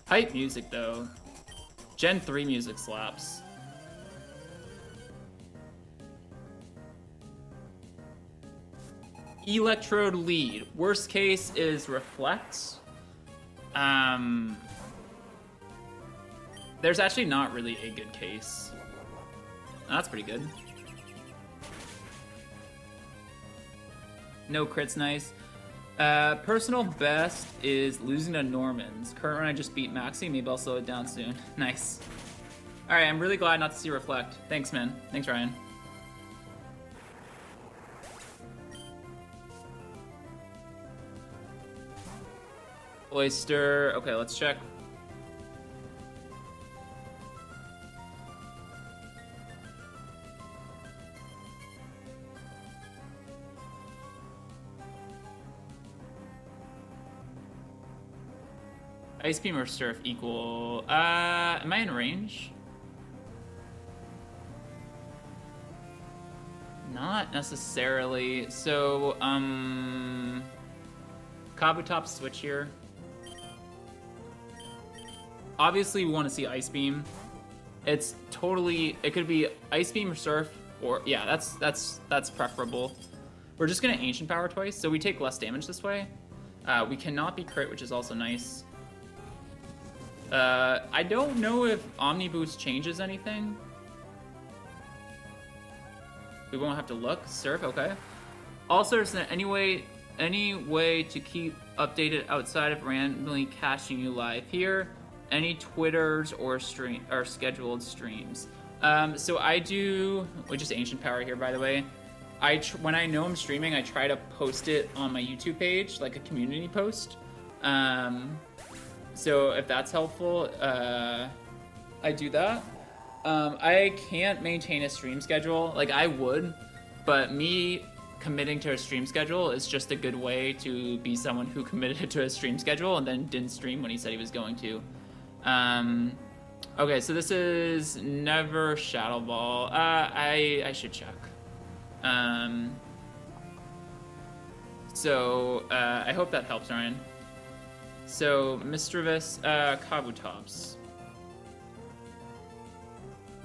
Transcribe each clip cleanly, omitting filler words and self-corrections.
Hype music, though. Gen 3 music slaps. Electrode lead. Worst case is reflect. There's actually not really a good case. That's pretty good. No crits, nice. Personal best is losing to Normans. Current run I just beat Maxi, maybe I'll slow it down soon. Nice. Alright, I'm really glad not to see Reflect. Thanks, man. Thanks, Ryan. Oyster. Okay, let's check. Ice Beam or Surf equal. Am I in range? Not necessarily. So, Kabutops switch here. Obviously, we want to see Ice Beam. It's totally. It could be Ice Beam or Surf, or yeah, that's preferable. We're just gonna Ancient Power twice, so we take less damage this way. We cannot be crit, which is also nice. I don't know if Omni Boost changes anything. We won't have to look. Surf, okay. Also, is there any way to keep updated outside of randomly catching you live here? Any Twitters or scheduled streams? So I do, which is Ancient Power here, by the way. When I know I'm streaming, I try to post it on my YouTube page, like a community post. So if that's helpful, I do that. I can't maintain a stream schedule. Like, I would, but me committing to a stream schedule is just a good way to be someone who committed to a stream schedule and then didn't stream when he said he was going to. Okay, so this is never Shadow Ball. I should check. I hope that helps, Ryan. So, Mischievous Kabutops.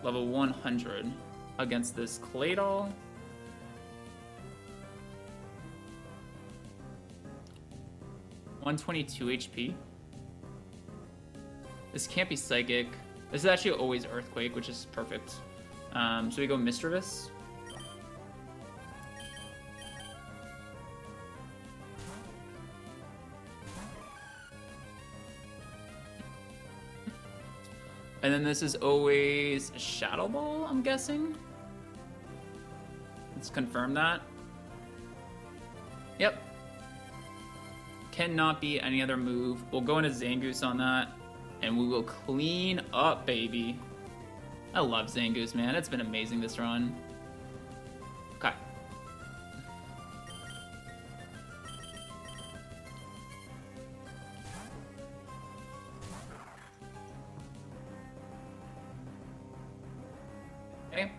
Level 100 against this Claydol. (122 HP). This can't be Psychic. This is actually always Earthquake, which is perfect. So we go Mischievous. And then this is always Shadow Ball, I'm guessing. Let's confirm that. Yep. Cannot be any other move. We'll go into Zangoose on that, and we will clean up, baby. I love Zangoose, man. It's been amazing this run. Okay. Okay.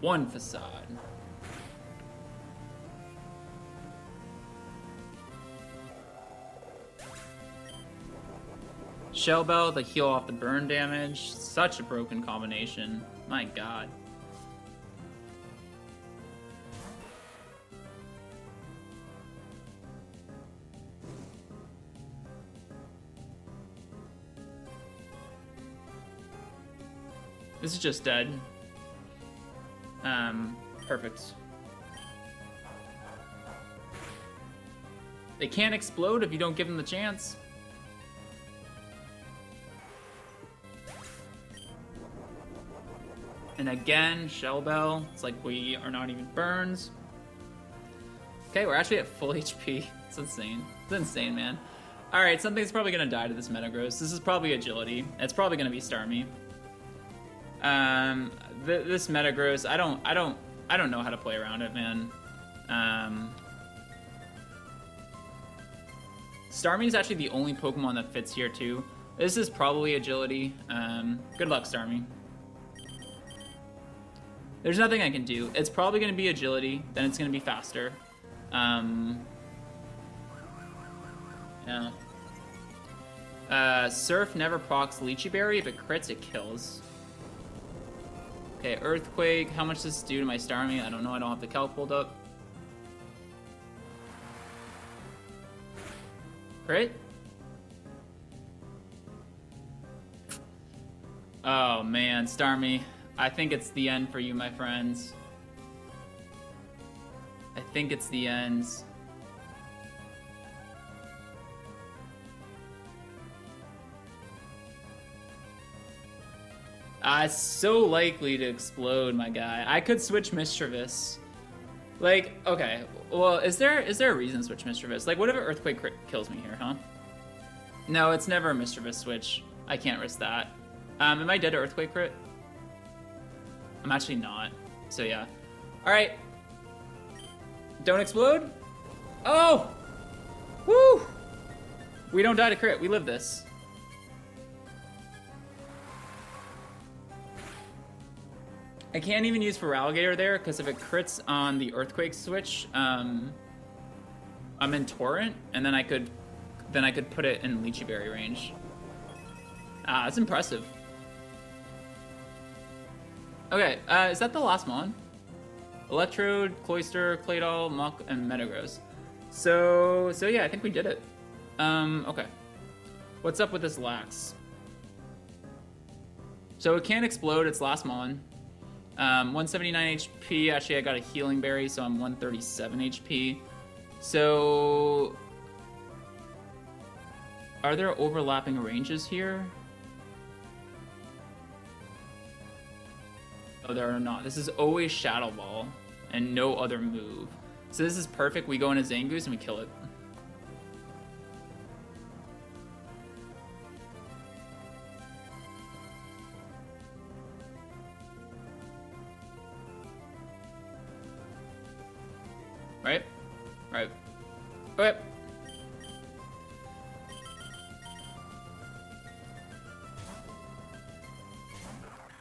One Facade. Shell Bell to heal off the burn damage. Such a broken combination. My god. This is just dead. Perfect. They can't explode if you don't give them the chance. And again, Shell Bell. It's like we are not even burns. Okay, we're actually at full HP. It's insane. It's insane, man. Alright, something's probably gonna die to this Metagross. This is probably Agility. It's probably gonna be Starmie. This Metagross, I don't know how to play around it, man. Starmie is actually the only Pokemon that fits here too. This is probably Agility. Good luck, Starmie. There's nothing I can do. It's probably going to be Agility, then it's going to be faster. Yeah. Surf never procs Lychee Berry. If it crits, it kills. Okay, Earthquake. How much does this do to my Starmie? I don't know. I don't have the calc pulled up. Crit? Oh, man. Starmie. I think it's the end for you, my friends. I think it's the end. It's so likely to explode, my guy. I could switch Mischievous. Like, okay. Well, is there a reason to switch Mischievous? Like, what if an Earthquake crit kills me here, huh? No, it's never a Mischievous switch. I can't risk that. Am I dead to Earthquake crit? I'm actually not. So, yeah. Alright. Don't explode? Oh! Woo! We don't die to crit. We live this. I can't even use Feraligatr there, because if it crits on the Earthquake switch, I'm in Torrent, and then I could put it in Lychee Berry range. That's impressive. Okay, is that the last mon? Electrode, Cloyster, Claydol, Muck, and Metagross. So yeah, I think we did it. Okay. What's up with this Lax? So it can't explode, it's last mon. 179 HP. Actually, I got a healing berry, so I'm 137 HP. So, are there overlapping ranges here? Oh, there are not. This is always Shadow Ball and no other move. So this is perfect. We go into Zangoose and we kill it. Right? Right. Okay.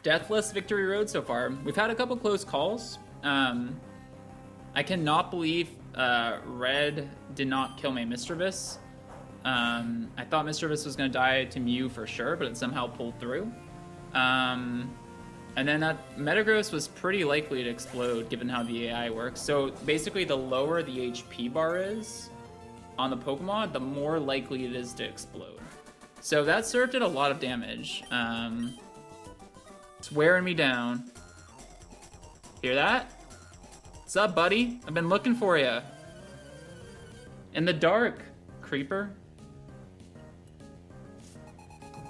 Deathless victory road so far. We've had a couple close calls. I cannot believe Red did not kill my Mischievous. I thought Mischievous was going to die to Mew for sure, but it somehow pulled through. And then that Metagross was pretty likely to explode given how the AI works. So basically the lower the HP bar is on the Pokemon, the more likely it is to explode. So that Surf did a lot of damage. It's wearing me down. Hear that? What's up, buddy? I've been looking for you. In the dark, creeper.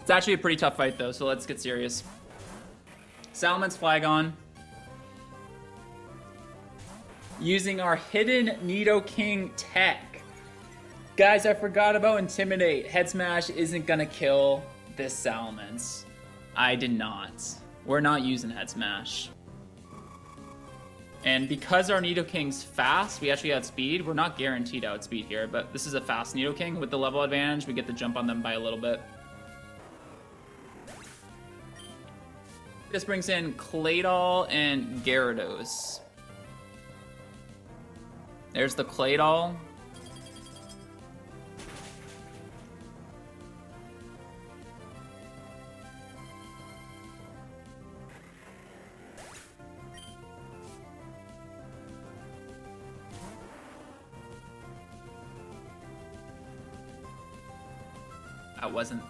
It's actually a pretty tough fight though, so let's get serious. Salaman's Flagon. Using our hidden Nidoking tech. Guys, I forgot about Intimidate. Head Smash isn't gonna kill this Salamence. I did not. We're not using Head Smash. And because our Nidoking's fast, we actually outspeed. We're not guaranteed to outspeed here, but this is a fast Nidoking. With the level advantage, we get to jump on them by a little bit. This brings in Claydol and Gyarados. There's the Claydol.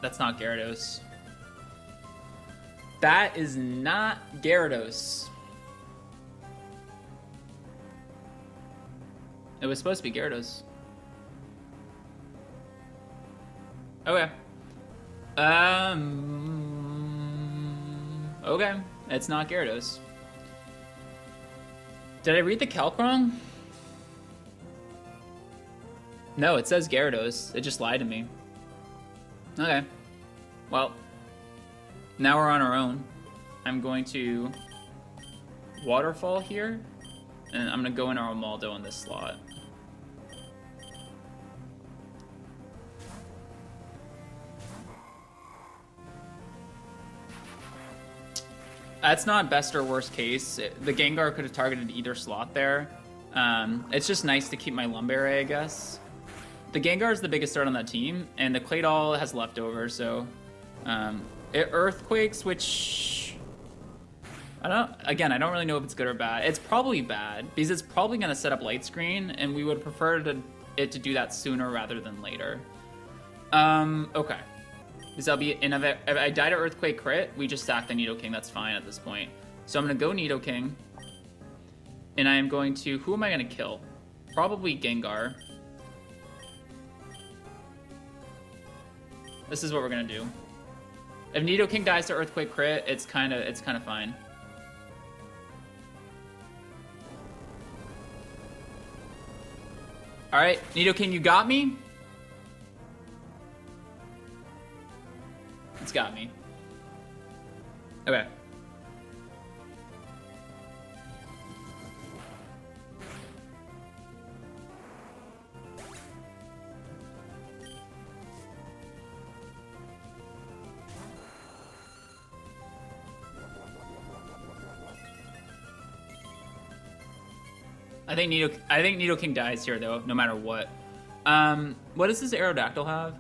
That's not Gyarados. That is not Gyarados. It was supposed to be Gyarados. Okay. Okay. It's not Gyarados. Did I read the calc wrong? No, it says Gyarados. It just lied to me. Okay. Well, now we're on our own. I'm going to Waterfall here, and I'm going to go in our Romaldo in this slot. That's not best or worst case. The Gengar could have targeted either slot there. It's just nice to keep my Lumberry, I guess. The Gengar is the biggest threat on that team, and the Claydol has leftovers, so it Earthquakes, which I don't really know if it's good or bad. It's probably bad because it's probably gonna set up Light Screen, and we would prefer it to do that sooner rather than later. Okay. Because I'll be if I die to Earthquake crit, we just sack the Nidoking. That's fine at this point. So I'm gonna go Nidoking, and I am going to. Who am I gonna kill? Probably Gengar. This is what we're gonna do. If Nidoking dies to Earthquake crit, it's kind of fine. All right, Nidoking, you got me. It's got me. Okay. I think Nidoking dies here though, no matter what. What does this Aerodactyl have?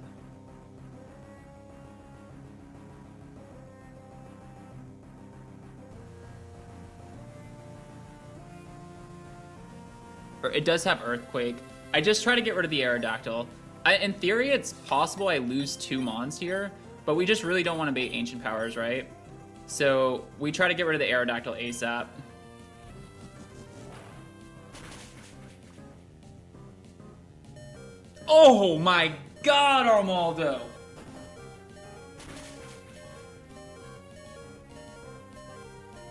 Or it does have Earthquake. I just try to get rid of the Aerodactyl. In theory, it's possible I lose 2 Mons here, but we just really don't want to bait Ancient Powers, right? So we try to get rid of the Aerodactyl ASAP. Oh my god, Armaldo!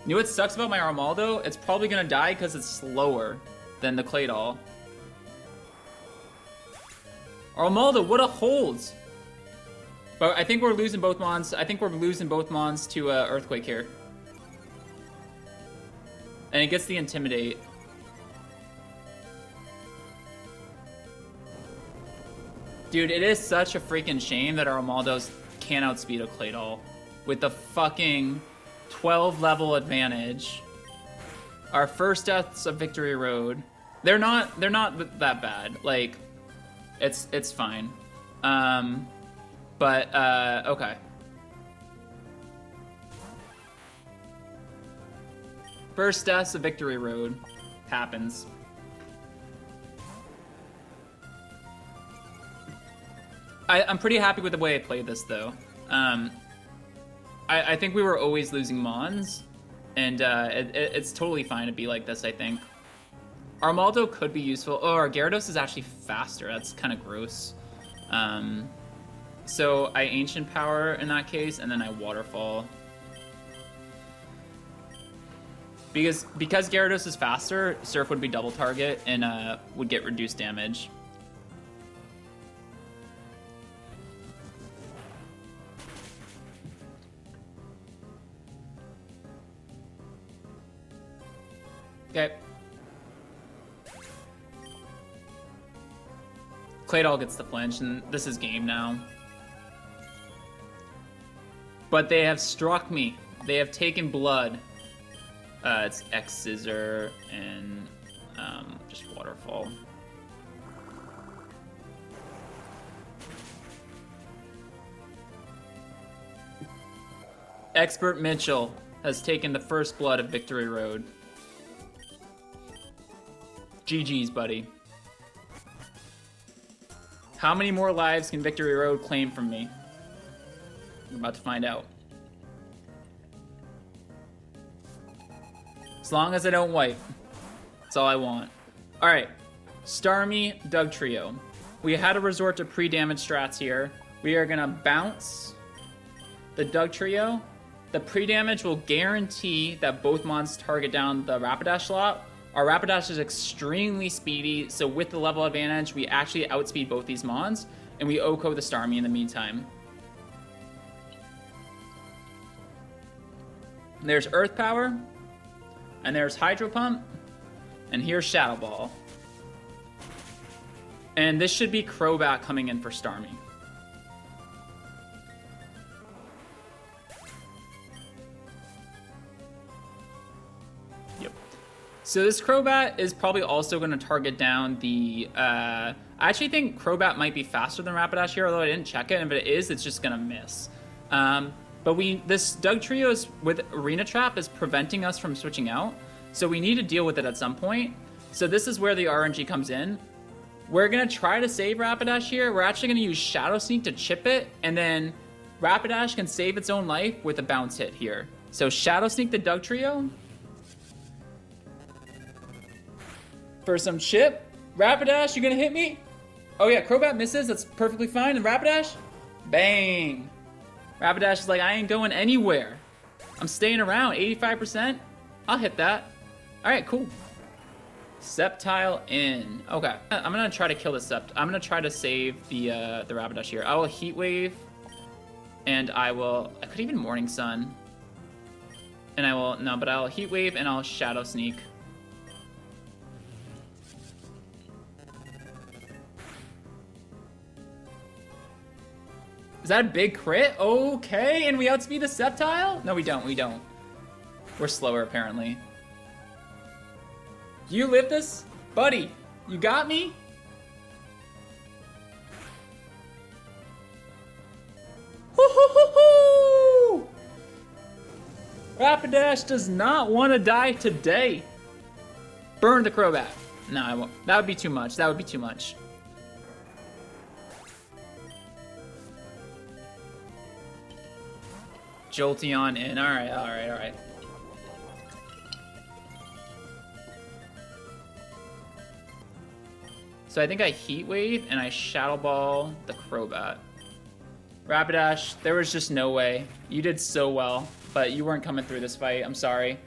You know what sucks about my Armaldo? It's probably gonna die because it's slower than the Claydol. Armaldo, what a hold! But I think we're losing both Mons. I think we're losing both Mons to Earthquake here. And it gets the Intimidate. Dude, it is such a freaking shame that our Armaldos can't outspeed a Claydol with the fucking 12 level advantage. Our first deaths of Victory Road. They're not that bad. Like, it's fine. Okay. First deaths of Victory Road happens. I'm pretty happy with the way I played this, though. I think we were always losing Mons, and it's totally fine to be like this, I think. Armaldo could be useful. Oh, our Gyarados is actually faster. That's kind of gross. So I Ancient Power in that case, and then I Waterfall. Because Gyarados is faster, Surf would be double target and would get reduced damage. Okay. Claydol gets the flinch, and this is game now. But they have struck me. They have taken blood. It's X Scissor and just Waterfall. Expert Mitchell has taken the first blood of Victory Road. GG's, buddy. How many more lives can Victory Road claim from me? I'm about to find out. As long as I don't wipe. That's all I want. Alright. Starmie, Dugtrio. We had to resort to pre-damage strats here. We are gonna bounce the Dugtrio. The pre-damage will guarantee that both Mons target down the Rapidash slot. Our Rapidash is extremely speedy, so with the level advantage, we actually outspeed both these Mons, and we OHKO the Starmie in the meantime. There's Earth Power, and there's Hydro Pump, and here's Shadow Ball. And this should be Crobat coming in for Starmie. So this Crobat is probably also going to target down the I actually think Crobat might be faster than Rapidash here, although I didn't check it, and if it is, it's just gonna miss. But this Dugtrio with Arena Trap is preventing us from switching out, so we need to deal with it at some point. So this is where the RNG comes in. We're gonna try to save Rapidash here. We're actually gonna use Shadow Sneak to chip it, and then Rapidash can save its own life with a bounce hit here. So Shadow Sneak the Dugtrio for some chip. Rapidash, you gonna hit me? Oh yeah, Crobat misses, that's perfectly fine. And Rapidash, bang. Rapidash is like, I ain't going anywhere. I'm staying around, 85%. I'll hit that. All right, cool. Sceptile in. Okay, I'm gonna try to kill the Sept. I'm gonna try to save the Rapidash here. I will Heat Wave, and I could even Morning Sun. And I'll Heat Wave and I'll Shadow Sneak. Is that a big crit? Okay, and we outspeed the Sceptile? No, we don't. We're slower, apparently. Do you live this? Buddy, you got me? Hoo-hoo-hoo-hoo! Rapidash does not want to die today. Burn the Crobat. No, I won't. That would be too much. Jolteon in. All right. So I think I Heat Wave and I Shadow Ball the Crobat. Rapidash, there was just no way. You did so well, but you weren't coming through this fight. I'm sorry.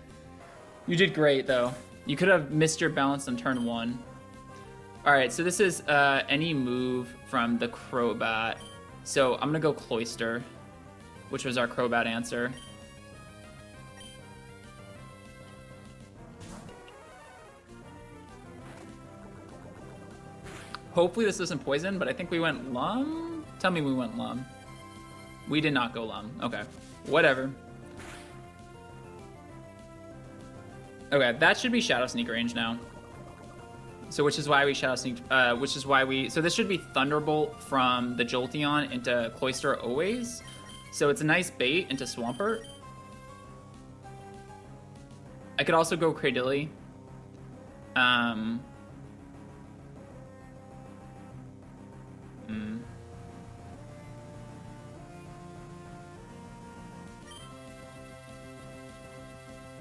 You did great though. You could have missed your balance on turn 1. All right, so this is any move from the Crobat. So I'm gonna go Cloyster, which was our Crobat answer. Hopefully this isn't poison, but I think we went Lum? Tell me we went Lum. We did not go Lum. Okay, whatever. Okay, that should be Shadow Sneak range now. So which is why we Shadow Sneaked, so this should be Thunderbolt from the Jolteon into Cloyster always. So it's a nice bait into Swampert. I could also go Cradily.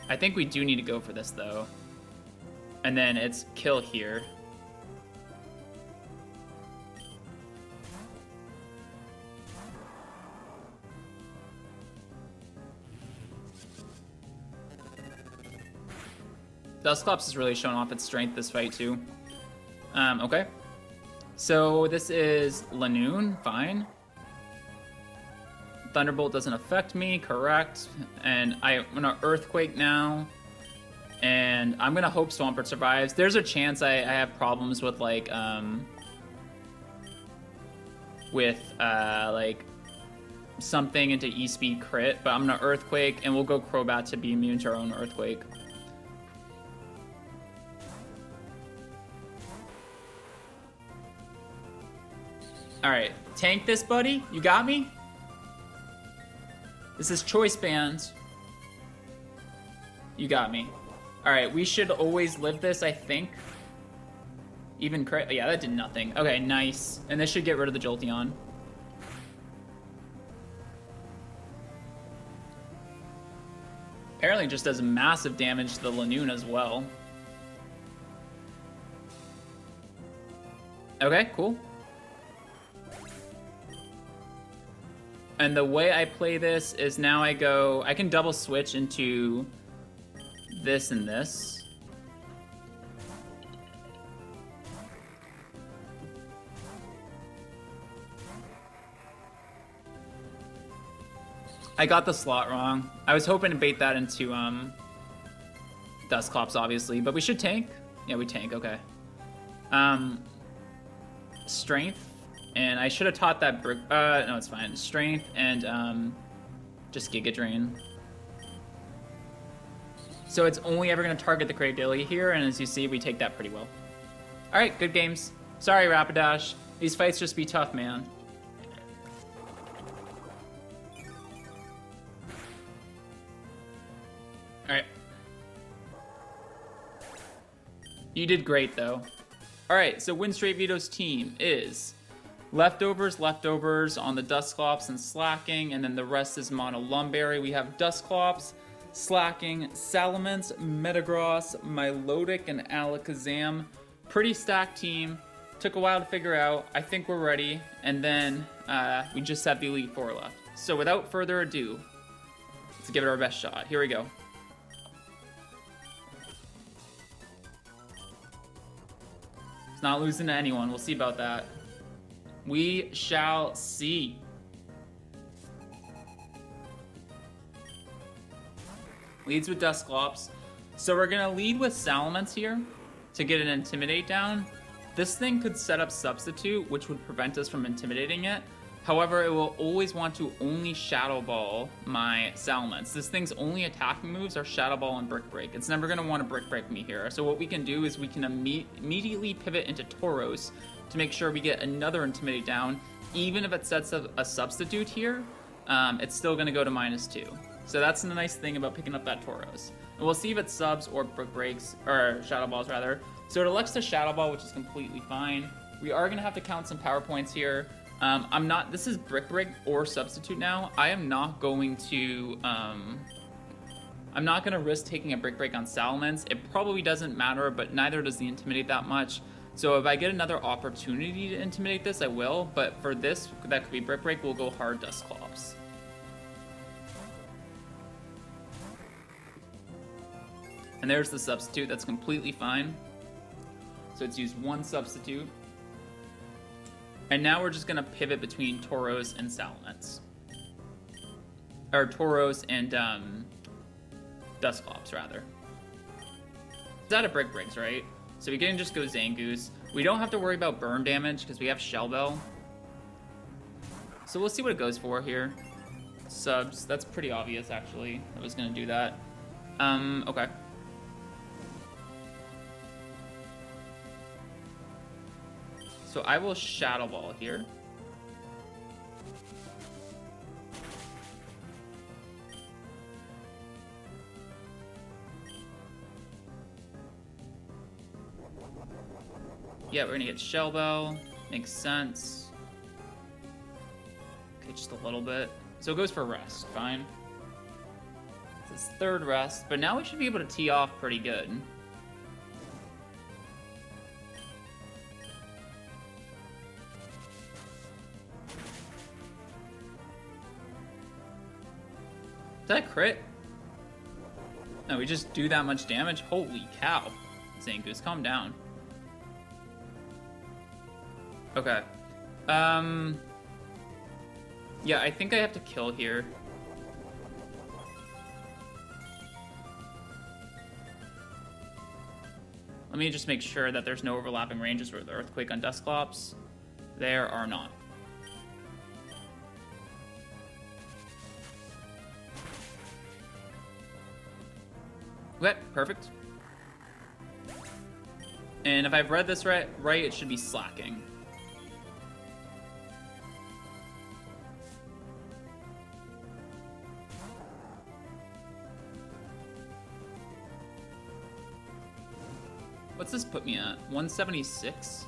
I think we do need to go for this though. And then it's kill here. Dusclops is really showing off its strength this fight too. Okay. So this is Lanoon, fine. Thunderbolt doesn't affect me, correct. And I'm gonna Earthquake now. And I'm gonna hope Swampert survives. There's a chance I have problems with like something into E-Speed crit, but I'm gonna Earthquake and we'll go Crobat to be immune to our own Earthquake. Alright, tank this, buddy. You got me? This is Choice Bands. You got me. Alright, we should always live this, I think. Even crit. Yeah, that did nothing. Okay, nice. And this should get rid of the Jolteon. Apparently it just does massive damage to the Lanoon as well. Okay, cool. And the way I play this is now I can double switch into this and this. I got the slot wrong. I was hoping to bait that into Dusclops, obviously, but we should tank. Yeah, we tank, okay. Strength. And I should have taught that no, it's fine. Strength and just Giga Drain. So it's only ever going to target the Cradily here, and as you see, we take that pretty well. All right, good games. Sorry, Rapidash. These fights just be tough, man. Alright. You did great, though. Alright, so Winstrate Vito's team is leftovers on the Dusclops and Slacking, and then the rest is Mono Lumberry. We have Dusclops, Slacking, Salamence, Metagross, Milotic, and Alakazam. Pretty stacked team. Took a while to figure out. I think we're ready. And then we just have the Elite Four left. So without further ado, let's give it our best shot. Here we go. It's not losing to anyone. We'll see about that. We shall see. Leads with Dusclops. So we're going to lead with Salamence here to get an Intimidate down. This thing could set up Substitute, which would prevent us from intimidating it. However, it will always want to only Shadow Ball my Salamence. This thing's only attacking moves are Shadow Ball and Brick Break. It's never going to want to Brick Break me here. So what we can do is we can immediately pivot into Tauros to make sure we get another Intimidate down. Even if it sets up a Substitute here, it's still going to go to -2. So that's the nice thing about picking up that Tauros. And we'll see if it subs or Brick Breaks, or Shadow Balls rather. So it elects to Shadow Ball, which is completely fine. We are going to have to count some power points here. This is Brick Break or Substitute now. I am not going to, I'm not going to risk taking a Brick Break on Salamence. It probably doesn't matter, but neither does the Intimidate that much. So if I get another opportunity to Intimidate this, I will. But for this, that could be Brick Break, we'll go hard Dusclops. And there's the Substitute. That's completely fine. So it's used one Substitute. And now we're just going to pivot between Tauros and Salamence. Or Tauros and Dusclops, rather. It's out of Brick Breaks, right? So we can just go Zangoose. We don't have to worry about burn damage because we have Shell Bell. So we'll see what it goes for here. Subs. That's pretty obvious, actually. I was going to do that. Okay. So I will Shadow Ball here. Yeah, we're gonna get Shell Bell. Makes sense. Okay, just a little bit. So it goes for Rest, fine. It's his third Rest, but now we should be able to tee off pretty good. Is that a crit? No, we just do that much damage? Holy cow. Zangoose, calm down. Okay. Yeah, I think I have to kill here. Let me just make sure that there's no overlapping ranges with Earthquake on Dusclops. There are not. Okay, perfect. And if I've read this right, it should be Slacking. What's this put me at? 176?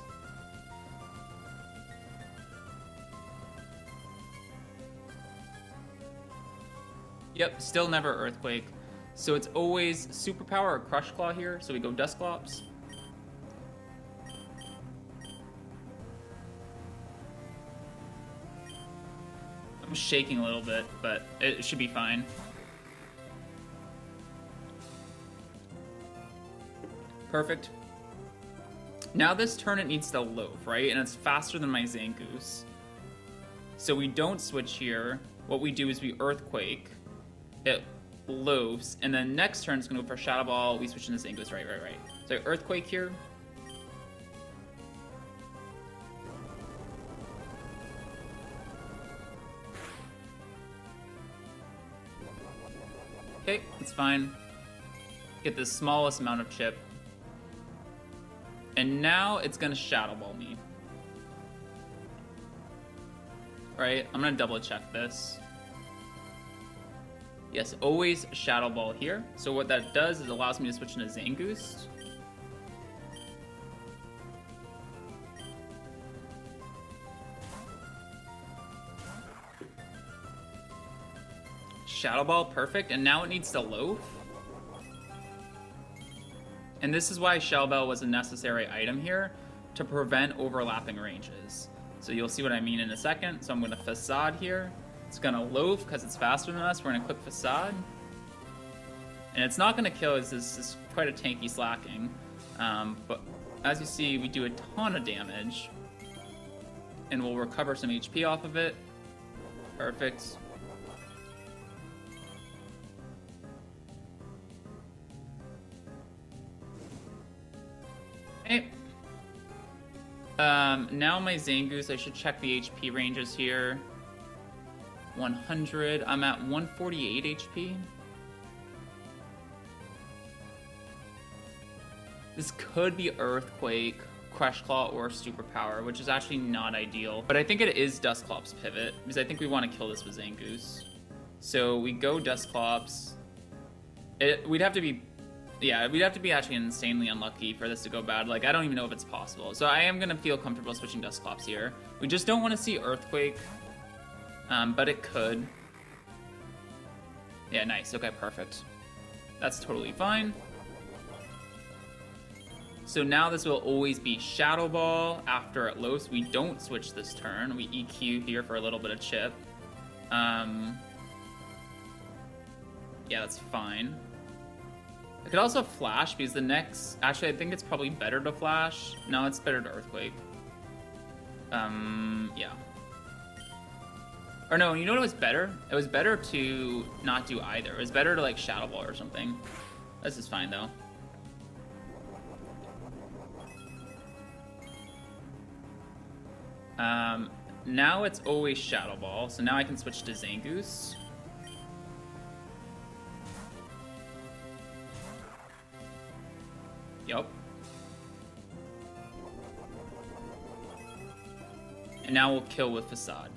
Yep, still never Earthquake. So it's always Superpower or Crush Claw here, so we go Dusclops. I'm shaking a little bit, but it should be fine. Perfect. Now this turn it needs to loaf, right? And it's faster than my Zangoose. So we don't switch here. What we do is we Earthquake. It loafs, and then next turn it's gonna go for Shadow Ball. We switch into Zangoose, right. So Earthquake here. Okay, it's fine. Get the smallest amount of chip. And now it's gonna Shadow Ball me. right? I'm gonna double check this. Yes, always Shadow Ball here. So what that does is allows me to switch into Zangoose. Shadow Ball, perfect. And now it needs to loaf. And this is why Shell Bell was a necessary item here, to prevent overlapping ranges. So you'll see what I mean in a second. So I'm going to Facade here. It's going to loaf because it's faster than us. We're going to click Facade. And it's not going to kill us. This is quite a tanky slacking. But as you see, we do a ton of damage. And we'll recover some HP off of it. Perfect. Okay. Now my Zangoose, I should check the HP ranges here. 100. I'm at 148 HP. This could be Earthquake, Crush Claw, or Superpower, which is actually not ideal. But I think it is Dusclops pivot, because I think we want to kill this with Zangoose. So we go Dusclops. We'd have to be... Yeah, we'd have to be actually insanely unlucky for this to go bad. Like, I don't even know if it's possible. So I am going to feel comfortable switching Dusclops here. We just don't want to see Earthquake. But it could. Yeah, nice. Okay, perfect. That's totally fine. So now this will always be Shadow Ball after it lows. We don't switch this turn. We EQ here for a little bit of chip. Yeah, that's fine. I could also Flash because the next... Actually, I think it's probably better to Flash. No, it's better to Earthquake. Yeah. Or no, you know what was better? It was better to not do either. It was better to, like, Shadow Ball or something. This is fine, though. Now it's always Shadow Ball, so now I can switch to Zangoose. Yup. And now we'll kill with Facade.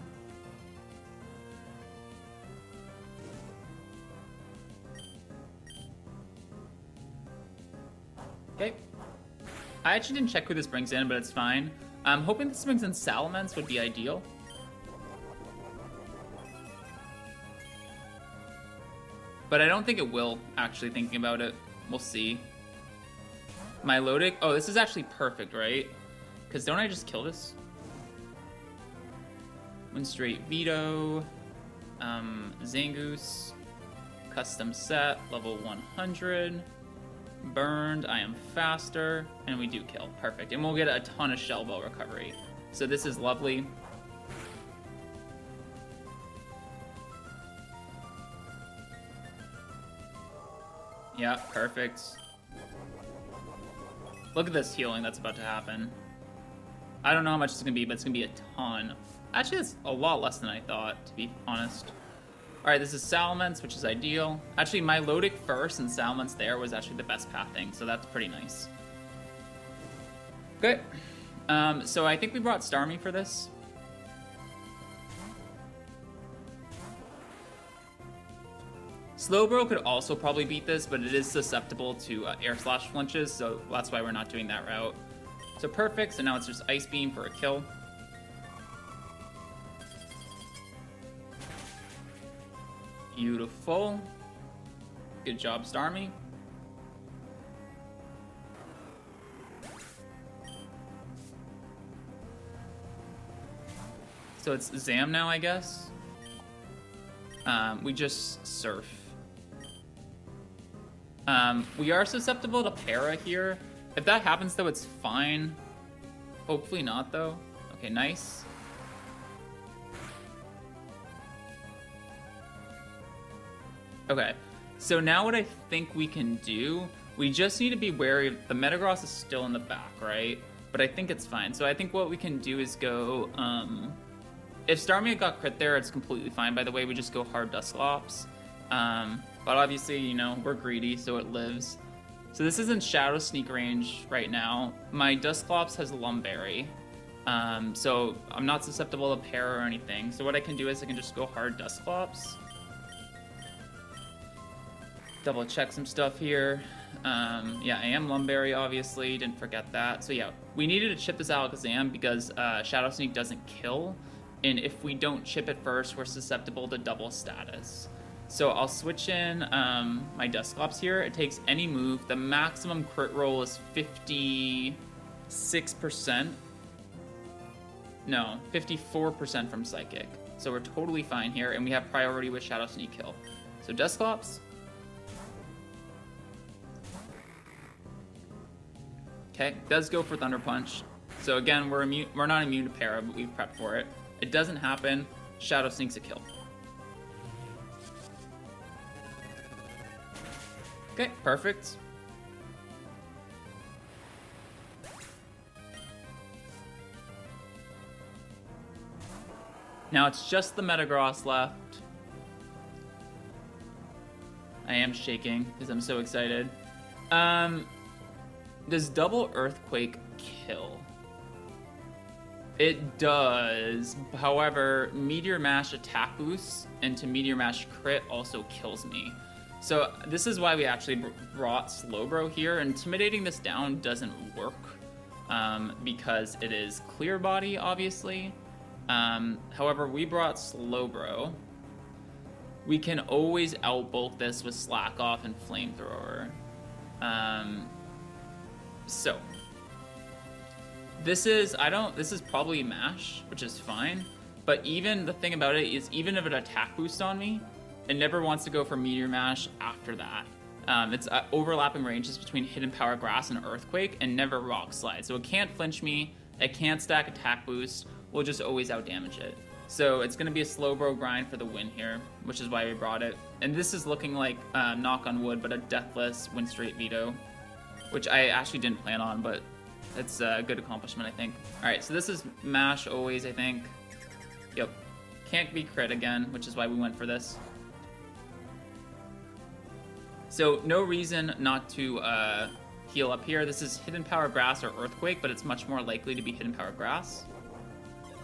Okay. I actually didn't check who this brings in, but it's fine. I'm hoping this brings in Salamence would be ideal. But I don't think it will, actually, thinking about it. We'll see. Milotic. Oh, this is actually perfect, right? Because don't I just kill this? Winstrate Vito. Zangoose. Custom set. Level 100. Burned. I am faster. And we do kill. Perfect. And we'll get a ton of Shell Bell recovery. So this is lovely. Yeah, perfect. Look at this healing that's about to happen. I don't know how much it's going to be, but it's going to be a ton. Actually, it's a lot less than I thought, to be honest. Alright, this is Salamence, which is ideal. Actually, Milotic first and Salamence there was actually the best pathing, so that's pretty nice. Okay. So I think we brought Starmie for this. Slowbro could also probably beat this, but it is susceptible to air slash flinches, so that's why we're not doing that route. So perfect, so now it's just Ice Beam for a kill. Beautiful. Good job, Starmie. So it's Zam now, I guess. We just Surf. We are susceptible to Para here. If that happens, though, it's fine. Hopefully not, though. Okay, nice. Okay, so now what I think we can do, we just need to be wary of, the Metagross is still in the back, right? But I think it's fine. So I think what we can do is go, if Starmie got crit there, it's completely fine. By the way, we just go hard Dusclops. But obviously, you know, we're greedy, so it lives. So this is in Shadow Sneak range right now. My Dusclops has Lumberry. So I'm not susceptible to pair or anything. So what I can do is I can just go hard Dusclops. Double check some stuff here. Yeah, I am Lumberry, obviously. Didn't forget that. So yeah, we needed to chip this Alakazam because Shadow Sneak doesn't kill. And if we don't chip it first, we're susceptible to double status. So I'll switch in my Dusclops here. It takes any move. The maximum crit roll is 56%. No, 54% from Psychic. So we're totally fine here, and we have priority with Shadow Sneak kill. So Dusclops. Okay, does go for Thunder Punch. So again, we're not immune to Para, but we've prepped for it. It doesn't happen. Shadow Sneak's a kill. Okay, perfect. Now it's just the Metagross left. I am shaking because I'm so excited. Does double Earthquake kill? It does. However, Meteor Mash attack boost into Meteor Mash crit also kills me. So this is why we actually brought Slowbro here. Intimidating this down doesn't work because it is Clear Body, obviously. However, we brought Slowbro. We can always outbulk this with Slack Off and Flamethrower. So this is probably Mash, which is fine. But even the thing about it is, even if it attack boost on me, it never wants to go for Meteor Mash after that. It's overlapping ranges between Hidden Power Grass and Earthquake, and never Rock Slide. So it can't flinch me. It can't stack attack boost. We'll just always outdamage it. So it's going to be a Slowbro grind for the win here, which is why we brought it. And this is looking like, knock on wood, but a deathless Winstrate Vito, which I actually didn't plan on, but it's a good accomplishment, I think. All right, so this is Mash always, I think. Yep. Can't be crit again, which is why we went for this. So no reason not to heal up here. This is Hidden Power Grass or Earthquake, but it's much more likely to be Hidden Power Grass.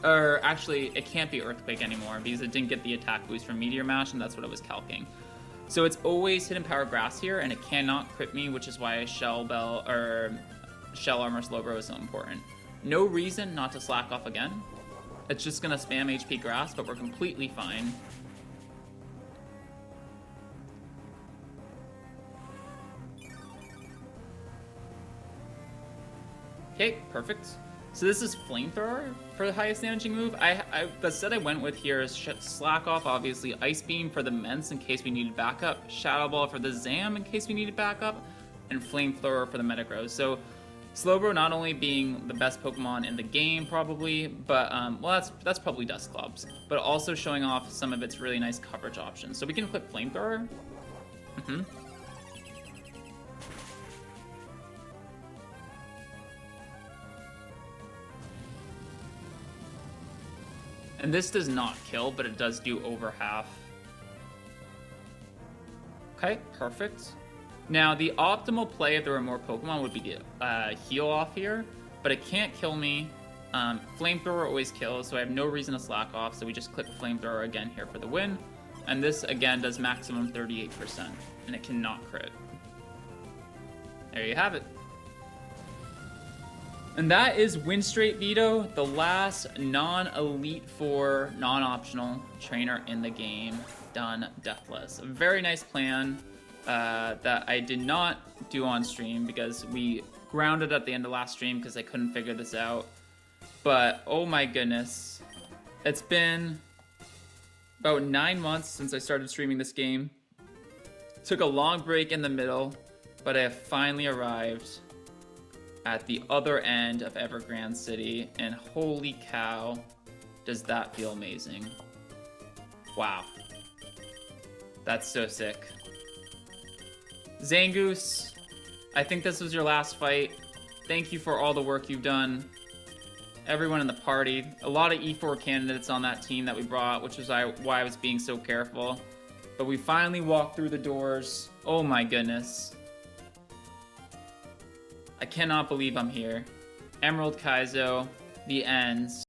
Or actually, it can't be Earthquake anymore because it didn't get the attack boost from Meteor Mash, and that's what it was calcing. So it's always Hidden Power Grass here, and it cannot crit me, which is why Shell Armor Slowbro is so important. No reason not to Slack Off again. It's just gonna spam HP Grass, but we're completely fine. Okay, perfect. So this is Flamethrower for the highest damaging move. The set I went with here is Slack Off, obviously, Ice Beam for the Mence in case we needed backup, Shadow Ball for the Zam in case we needed backup, and Flamethrower for the Metagross. So Slowbro not only being the best Pokemon in the game, probably, but, well, that's probably Dusclops, but also showing off some of its really nice coverage options. So we can equip Flamethrower. And this does not kill, but it does do over half. Okay, perfect. Now, the optimal play if there were more Pokemon would be to heal off here, but it can't kill me. Flamethrower always kills, so I have no reason to Slack Off, so we just click Flamethrower again here for the win. And this, again, does maximum 38%, and it cannot crit. There you have it. And that is Winstrate Vito, the last non-Elite Four, non-optional trainer in the game, done deathless. A very nice plan that I did not do on stream because we grounded at the end of last stream because I couldn't figure this out. But oh my goodness, it's been about 9 months since I started streaming this game. Took a long break in the middle, but I have finally arrived at the other end of Evergrande City, and holy cow, does that feel amazing. Wow. That's so sick. Zangoose, I think this was your last fight. Thank you for all the work you've done. Everyone in the party. A lot of E4 candidates on that team that we brought, which was why I was being so careful. But we finally walked through the doors. Oh my goodness. I cannot believe I'm here. Emerald Kaizo, the ends.